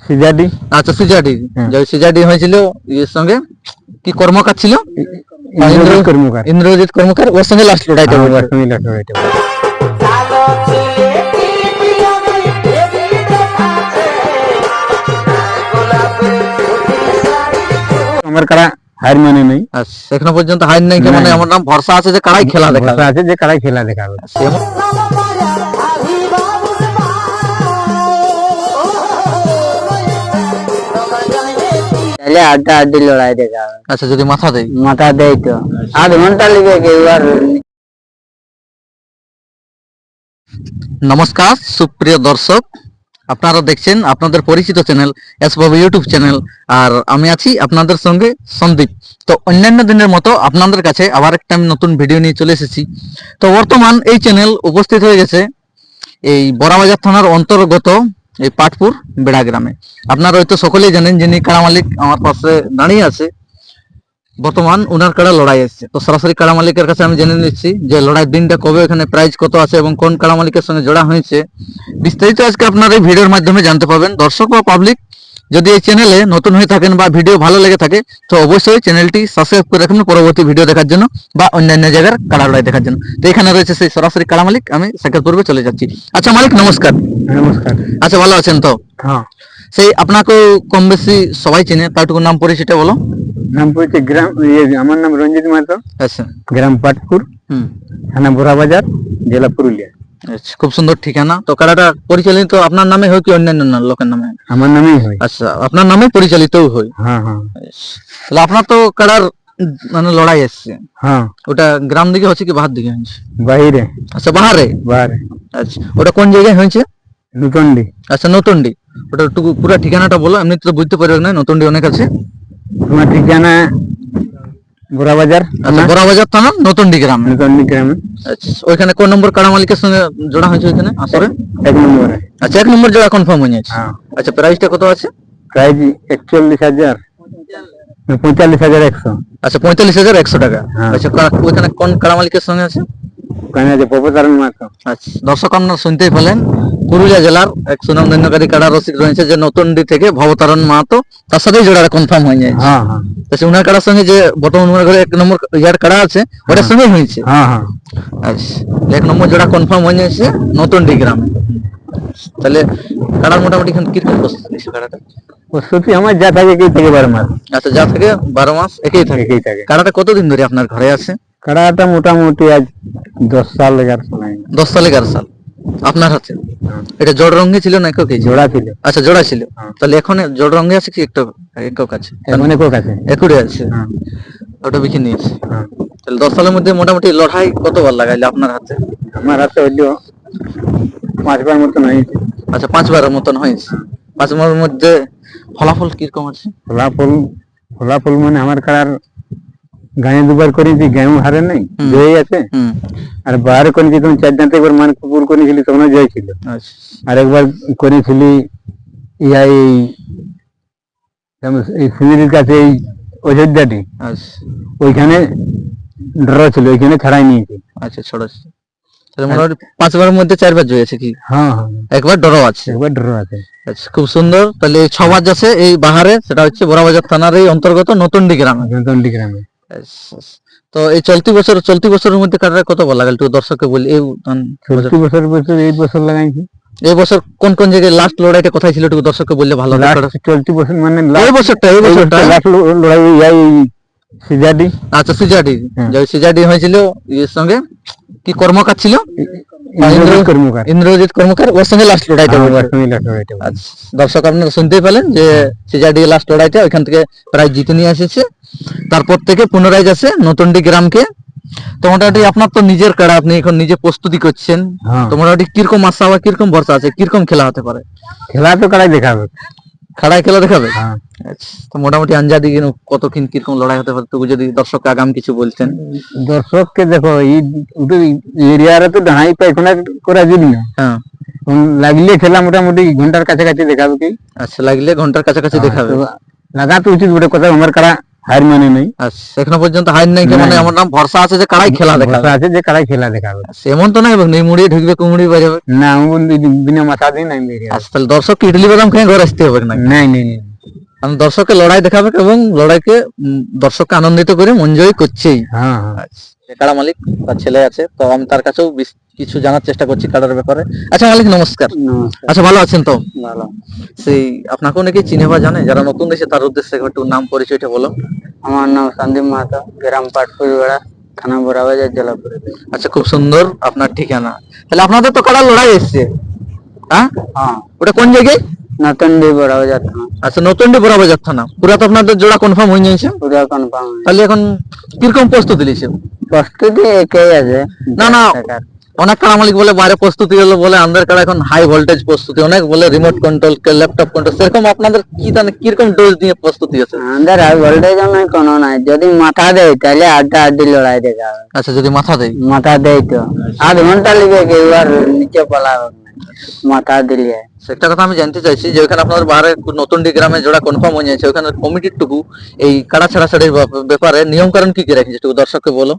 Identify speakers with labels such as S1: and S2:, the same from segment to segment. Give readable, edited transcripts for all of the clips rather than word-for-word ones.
S1: সিজাডি।
S2: আচ্ছা সিজাডি, যে সিজাডি হয়েছিল এর সঙ্গে কি কর্মকার ছিল? ইন্দ্রজিৎ কর্মকার, ওর সঙ্গে লাস্ট লড়াইটা
S1: আমার কারা হার মানে নাই।
S2: আচ্ছা এখনো পর্যন্ত হার নাই, মানে আমার নাম ভরসা আছে যে কারাই খেলা দেখাবে,
S1: আছে যে কারাই খেলা দেখাবে। আড্ডা আড্ডি লড়াই দেখাবে।
S2: আচ্ছা যদি মাথা
S1: দেয় তো 8 ঘন্টা লেগে এবার।
S2: নমস্কার সুপ্রিয় দর্শক, আপনারা দেখছেন আপনাদের পরিচিত চ্যানেল এস বাবু ইউটিউব চ্যানেল, আর আমি আছি আপনাদের সঙ্গে সন্দীপ। তো অন্যান্য দিনের মতো আপনাদের কাছে আবার একটা আমি নতুন ভিডিও নিয়ে চলে এসেছি। তো বর্তমান এই চ্যানেল উপস্থিত হয়ে গেছে এই বড়াবাজার থানার অন্তর্গত এই পাটপুর বেড়া গ্রামে। আপনারা হয়তো সকলেই জানেন যিনি কাড়া মালিক আমার পাশে দাঁড়িয়ে আছে, বর্তমান ওনার কাড়া লড়াই এসছে। তো সরাসরি কাড়া মালিকের কাছে আমি জেনে নিচ্ছি যে লড়াইয়ের দিনটা কবে, এখানে প্রাইজ কত আছে এবং কোন কাড়া মালিকের সঙ্গে জোড়া হয়েছে, বিস্তারিত আজকে আপনারা এই ভিডিওর মাধ্যমে জানতে পারবেন। দর্শক বা পাবলিক যদি এই চ্যানেলে নতুন হয়ে থাকেন বা ভিডিও ভালো লেগে থাকে তো অবশ্যই চ্যানেলটি সাবস্ক্রাইব করে রাখুন পরবর্তী ভিডিও দেখার জন্য বা অন্যান্য জায়গার কাড়া লড়াই দেখার জন্য। তো এখানে রয়েছে সেই সরাসরি কাড়া মালিক, আমি সাক্ষাৎ পূর্বে চলে যাচ্ছি। আচ্ছা মালিক নমস্কার।
S1: নমস্কার।
S2: আচ্ছা ভালো আছেন তো?
S1: হ্যাঁ।
S2: সেই আপনাকে কম বেশি সবাই চিনে, তারটুকু নাম পরিচয়টা বলো।
S1: নাম পরিচয় গ্রাম, আমার নাম রঞ্জিত মাহাতো।
S2: আচ্ছা।
S1: গ্রাম পাটপুর, থানা বড়াবাজার, জেলা পুরুলিয়া।
S2: আচ্ছা খুব সুন্দর ঠিকানা। তো কাড়াটা পরিচালিত আপনার নামে হয় কি অন্যান্য লোকের নামে?
S1: আমার নামেই হয়।
S2: আচ্ছা আপনার নামে পরিচালিতও হয়?
S1: হ্যাঁ হ্যাঁ।
S2: তাহলে আপনার তো কাড়ার মানে লড়াই এসছে।
S1: হ্যাঁ।
S2: ওটা গ্রাম দিকে হচ্ছে কি বাহার দিকে হয়েছে?
S1: বাইরে।
S2: আচ্ছা বাহারে। আচ্ছা ওটা কোন জায়গায় হয়েছে?
S1: নতুনডি।
S2: আচ্ছা নতুনডি। ওটা একটু পুরো ঠিকানাটা বলো, এমনি তো বুঝতে পারবে না, নতুনডি অনেক আছে।
S1: তোমার ঠিকানা বড়াবাজার।
S2: আচ্ছা বড়াবাজার থানা নতুনডি গ্রামে।
S1: নতুনডি গ্রামে।
S2: আচ্ছা ওইখানে কোন নম্বর কাড়া মালিকের সঙ্গে জোড়া হয়েছে ওইখানে আসরে?
S1: 1 নম্বরে।
S2: আচ্ছা 1 নম্বর জোড়া কনফার্ম হয়ে গেছে। আচ্ছা প্রাইসটা কত আছে?
S1: প্রাইস 41,000, 45,100।
S2: আচ্ছা 45,100 টাকা। আচ্ছা ওইখানে কোন কাড়া মালিকের সঙ্গে আছে?
S1: ওখানে আছে প্রফেসর মাহাতো।
S2: আচ্ছা দর্শক আপনারা শুনতেই পেলেন, পুরুলিয়া জেলার এক সুনামধন্যকারী কাড়া রসিক রয়েছে যে নতুনডি থেকে ভবতারণ মাহাতো, তার সাথেই জোড়াটা কনফার্ম হয়ে যায়।
S1: হ্যাঁ হ্যাঁ।
S2: আচ্ছা ওনার কাড়ার সঙ্গে যে বর্তমান ওনার ঘরে 1 নম্বর ইয়ার কাড়া আছে ওটার সঙ্গে হয়েছে।
S1: হ্যাঁ হ্যাঁ।
S2: আচ্ছা 1 নম্বর জোড়া কনফার্ম হয়ে যাচ্ছে নতুনডি গ্রামে। তাহলে কাড়ার মোটামুটি এখন কিরকম প্রস্তুতি কাড়াটা?
S1: প্রস্তুতি আমার যা থাকে একই থেকে 12 মাস।
S2: আচ্ছা যা থেকে 12 মাস একই থাকে। কাড়াটা কতদিন ধরে আপনার ঘরে আছে?
S1: কাড়াটা মোটামুটি আজ 10 সাল এগার সাল।
S2: 10 সাল 11 সাল আপনার হাতে। এটা জোড় রঙে ছিল না একক?
S1: জোড়া ছিল।
S2: আচ্ছা জোড়া ছিল। তাহলে এখন জোড় রঙে আছে কি একক আছে?
S1: এখন একক আছে।
S2: একুরে আছে। ওটা বিক্রি নিয়েছে। তাহলে 10 সালের মধ্যে মোটামুটি লড়াই কতবার লাগাইলে আপনার হাতে?
S1: আমার হাতে হইলো 5 বার মতন হয়েছে।
S2: আচ্ছা 5 বারের মতন হয়েছে। 5 বারের মধ্যে ফলাফল কিরকম আছে?
S1: ফলাফল মানে আমার কাড়ার গায়ে 2 বার করেছি, গায়েও হারে নাই, জয় আছে। আর বাইরে করেছি তখন 4 দাঁতে একবার মানপুর করেছিলি তখন জয় ছিল। আর একবার করেছিলি এই সিঁড়ির কাছে এই অযোধ্যাটি, ওইখানে ড্র ছিল, ওইখানে ছাড়াই নিয়েছি।
S2: আচ্ছা ছড়াচ্ছে। তাহলে মোটামুটি 5 বারের মধ্যে 4 বার জয় আছে কি?
S1: হ্যাঁ হ্যাঁ।
S2: একবার ড্র আছে। আচ্ছা খুব সুন্দর। তাহলে এই 6 বার আছে এই বাহারে, সেটা হচ্ছে বড়াবাজার থানার এই অন্তর্গত নতুনডি গ্রামে। তো এই চলতি বছরের মধ্যে কাটার কত বার লাগাল একটু দর্শককে বলি। এই
S1: চলতি বছর 8 বছর লাগাইছি।
S2: এই বছর কোন কোন জায়গায় লাস্ট লড়াইটা কোথায় ছিল একটু দর্শককে বললে ভালো হতো।
S1: চলতি বছর মানে
S2: এই বছরটা
S1: লাস্ট লড়াই সিজাডি।
S2: আচ্ছা সিজাডি, যে সিজাডি হয়েছিল এর সঙ্গে কি কর্মকার ছিল? ইন্দ্রজিৎ কর্মকার, ওর সঙ্গে লাস্ট লড়াইটা। দর্শক আপনারা শুনতেই পেলেন যে সিজাডি লাস্ট লড়াইটা ওইখান থেকে প্রায় জিতে নিয়ে এসেছে। তারপর থেকে পুনরায় যাচ্ছে নতুনডি গ্রামকে। তো মোটামুটি আপনার তো নিজের কাড়া, আপনি এখন নিজে প্রস্তুতি করছেন, তো মোটামুটি কিরকম আশা বা কিরকম ভরসা আছে, কিরকম খেলা হতে পারে?
S1: খেলা তো কাড়াই দেখাবে।
S2: খাড়াই খেলা দেখাবে? আচ্ছা তো মোটামুটি আঞ্জাদি কতক্ষণ কিরকম লড়াই হতে পারে তবু যদি দর্শককে আগাম কিছু বলতেন।
S1: দর্শককে দেখো এই এরিয়ারে তো ঢাই পায়খানা করা যাবে না। লাগলে খেলা মোটামুটি ঘন্টার কাছাকাছি দেখাবে কি?
S2: আচ্ছা লাগলে ঘন্টার কাছাকাছি দেখাবে।
S1: লাগাতে উচিত বটে কথা, আমার কারা হার মানে নেই।
S2: আচ্ছা, এখনো পর্যন্ত হার নাই, মানে আমার নাম ভরসা আছে যে কারাই খেলা দেখাবে।
S1: ভরসা আছে যে কারাই খেলা দেখাবে।
S2: আচ্ছা, এমন তো নাই নেই মুড়িয়ে ঢুকবে কুমড়ি বাজাবে
S1: না, আমি বিনা মাথা দিয়ে নাই বেরিয়ে।
S2: আচ্ছা, তাহলে দর্শককে ইডলি বাদাম খেয়ে ঘরে আসতে হবে না?
S1: নাই নাই নাই,
S2: কারণ দর্শককে লড়াই দেখাবে এবং লড়াইকে দর্শককে আনন্দিত করে মন জয় করছেই।
S1: হ্যাঁ হ্যাঁ।
S2: আচ্ছা, যে কারা মালিক তার ছেলে আছে, তো আমি তার কাছেও কিছু জানার চেষ্টা করছি কারার ব্যাপারে। আচ্ছা মালিক, নমস্কার।
S1: নমস্কার।
S2: আচ্ছা, ভালো আছেন তো?
S1: ভালো।
S2: সেই আপনাকে অনেকে চিনে বা জানে, যারা নতুন এসে তার উদ্দেশ্যে একটু নাম পরিচয়টা বলো।
S1: আমার নাম সন্দীপ মাহাতো, গ্রাম পাটপুরবেড়া, থানা বড়াবাজার, জেলা পুরুলিয়া।
S2: আচ্ছা, খুব সুন্দর আপনার ঠিকানা। তাহলে আপনাদের তো কারার লড়াই এসছে, হ্যাঁ?
S1: হ্যাঁ,
S2: ওটা কোন জায়গায়?
S1: নতুনডি বড়াবাজার থানা।
S2: আচ্ছা, নতুনডি বড়াবাজার থানা। পুরা তো আপনাদের জোড়া কনফার্ম হয়ে গেছে?
S1: পুরা কনফার্ম।
S2: তাহলে এখন কিরকম প্রস্তুতি নিয়েছে?
S1: প্রস্তুতি একই আছে।
S2: না না, অনেক কারা মালিক বলে বাইরে প্রস্তুতি হলো, বলে আমাদের কারা এখন হাই ভোল্টেজ প্রস্তুতি, অনেক বলে রিমোট কন্ট্রোল, ল্যাপটপ কন্ট্রোল। সেরকম আপনাদের কি জানেন কিরকম ডোজ দিয়ে প্রস্তুতি আছে?
S1: আমাদের হাই ভোল্টেজ নয়, কোনো নাই। যদি মাথা দেয় তাহলে আড্ডা আড্ডি লড়াই দেখা হবে।
S2: আচ্ছা, যদি মাথা দেয়?
S1: মাথা দেয় তো 8 ঘন্টা লিবে, এবার নিচে পালাবে মাথা দিলে।
S2: একটা কথা আমি জানতে চাইছি যে ওখানে আপনাদের বাইরে নতুনডি গ্রামে জোড়া কনফার্ম হয়ে যাচ্ছে, ওখানে কমিটির টুকু এই কাড়া ছাড়াছাড়ির ব্যাপারে নিয়ম কারণ কি কি রেখেছে একটু দর্শককে বলো।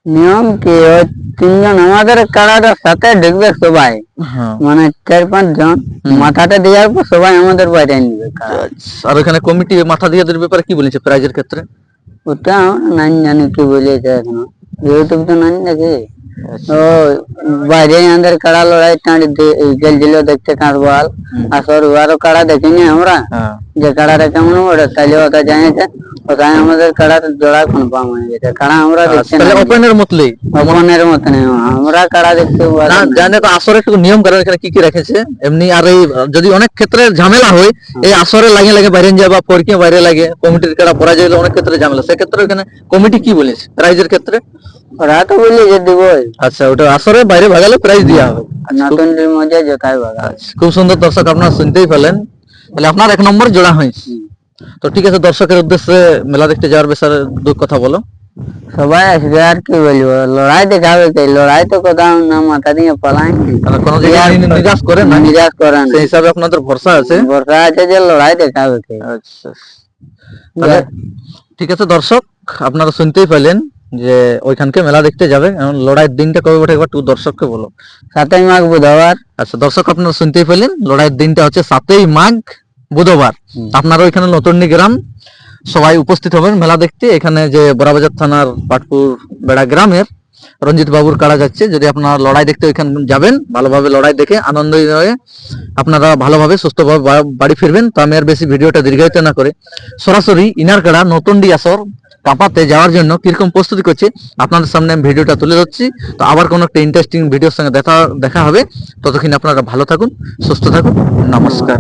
S1: নিয়ম কি, ওই 3 জন আমাদের কাড়াটার সাথে ঢুকবে সবাই,
S2: হ্যাঁ।
S1: মানে 4-5 জন। মাথাটা দেওয়ার পর সবাই আমাদের বাইরে নিবে কাড়া।
S2: আচ্ছা, আর ওখানে কমিটি মাথা দিয়ে দেওয়ার ব্যাপারে কি বলেছে প্রাইজের ক্ষেত্রে?
S1: ওটা আমরা নাই জানি কি বলেছে এখনো, ইউটিউব তো নাই নাকি। ও বাইরে আমাদের কাড়া লড়াই টাঁড়ি গেল দেখতে কাঁচবাল আসর, আরো কাড়া দেখিনি আমরা,
S2: হ্যাঁ।
S1: যে কাড়াটা কেমন ওটা তাইলে ওটা জানিয়েছে, ওটাই আমাদের কাড়া জোড়া কনফার্ম হয়ে গেছে। কাড়া আমরা দেখতে
S2: তাহলে ওপেনের মতলেই,
S1: ওপেনের মতন আমরা কাড়া দেখতে
S2: না জানে তো আসরে একটু নিয়ম কারণ এখানে কি কি রেখেছে এমনি। আর এই যদি অনেক ক্ষেত্রে ঝামেলা হয়, এই আসরে লাগে লাগে বাইরে যায় বা পরীক্ষা বাইরে লাগে, কমিটির কাড়া পড়া যায়, অনেক ক্ষেত্রে ঝামেলা। সেক্ষেত্রে এখানে কমিটি কি বলেছে প্রাইজের ক্ষেত্রে?
S1: ওরা তো বললি যে দিবই।
S2: আচ্ছা, ওটা আসরে বাইরে ভাগালে প্রাইজ দেওয়া হবে।
S1: নতুন মজা জোতাই বাগা।
S2: খুব সুন্দর, দর্শক আপনারা শুনতেই পেলেন। তাহলে আপনার 1 নম্বর জোড়া হয়েছে। তো ঠিক আছে, দর্শকের উদ্দেশ্যে মেলা দেখতে যাওয়ার বিষয়ে 2 কথা বলো।
S1: সবাই আসবে, আর কি বলবো, লড়াই দেখাবে কি, লড়াই তো কোথাও না মাথা দিয়ে পালাই,
S2: কোনো জায়গায় নিরাশ করে না,
S1: নিরাশ করে না।
S2: সেই হিসাবে আপনাদের ভরসা আছে?
S1: ভরসা আছে যে লড়াই দেখাবে কি।
S2: আচ্ছা, তাহলে ঠিক আছে দর্শক, আপনারা শুনতেই পেলেন যে ওইখানকে মেলা দেখতে যাবে। এখন লড়াইয়ের দিনটা কবে ওঠে একবার দর্শককে বলো।
S1: 7ই মাঘ বুধবার।
S2: আচ্ছা দর্শক, আপনারা শুনতেই পেলেন, লড়াইয়ের দিনটা হচ্ছে 7ই মাঘ বুধবার। আপনারা ওইখানে নতুনডি গ্রাম সবাই উপস্থিত হবেন মেলা দেখতে। এখানে যে বড়াবাজার থানার পাটপুর বেড়া গ্রামের রঞ্জিত বাবুর কাড়া যাচ্ছে। যদি আপনারা লড়াই দেখতে ওইখানে যাবেন, ভালোভাবে লড়াই দেখে আনন্দ হয়ে আপনারা ভালোভাবে সুস্থভাবে বাড়ি ফিরবেন। তো আমি আর বেশি ভিডিওটা দীর্ঘায়িত না করে সরাসরি ইনার কাড়া নতুনডি আসর কাপাতে যাওয়ার জন্য কিরকম প্রস্তুতি করছে আপনাদের সামনে আমি ভিডিওটা তুলে ধরছি। তো আবার কোনো একটা ইন্টারেস্টিং ভিডিওর সঙ্গে দেখা হবে। ততক্ষণ আপনারা ভালো থাকুন, সুস্থ থাকুন, নমস্কার।